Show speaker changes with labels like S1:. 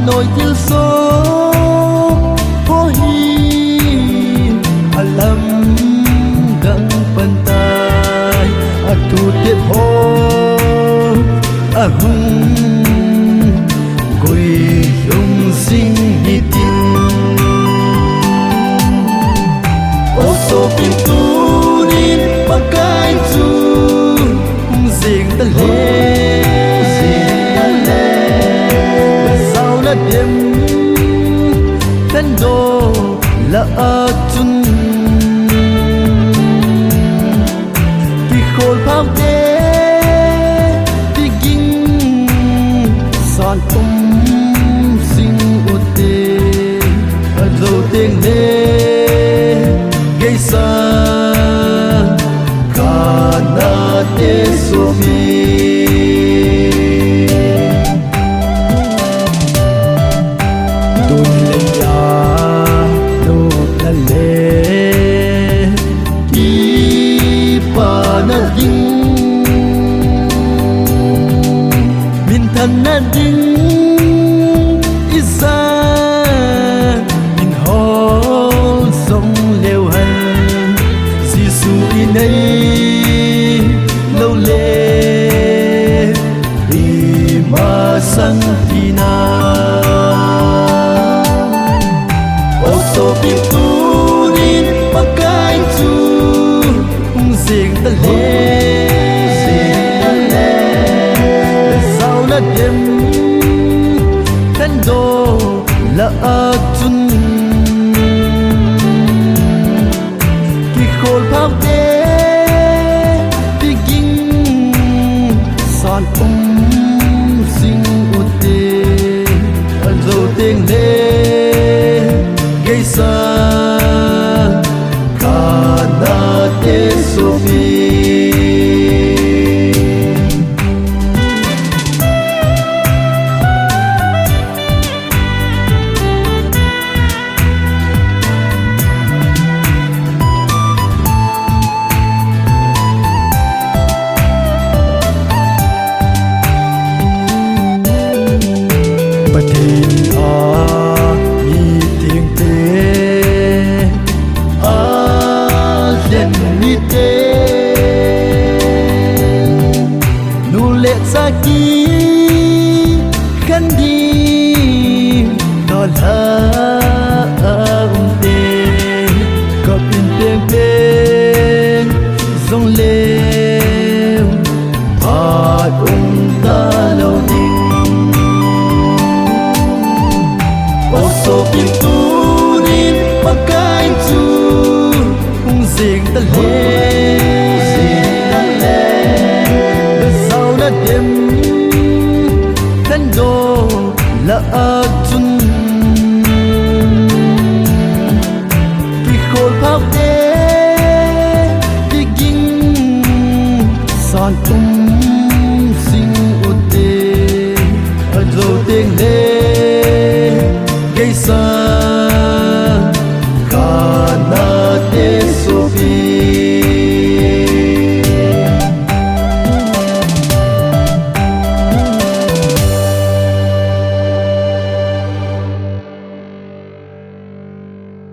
S1: nỗi thiếu số phố hi alam gang pantai atu tip ho ahung goi yung sing hitin o so pinturin pakai chu sing ta le sao la đêm thân đô là chun thì khôn phao đê thì kinh son sinh u tê dầu tiếng lê gây xa cả na tê số mi na ding isa in hol song leo han Giêsu inay lâu lê đi mà sang thina ô tô phim tu đi pakai chu riêng ta lê đêm thân đô là chun khi khôn phao đê thì kinh son sinh u tê dầu tiếng lê gây xa cả na tê số mi Saki kan di dola umte kopin peng zong le pat ta lo ding oso pin tu din pakai chu sing ta le sao na đêm thân đô là chun khi khôn phao đê thì kinh son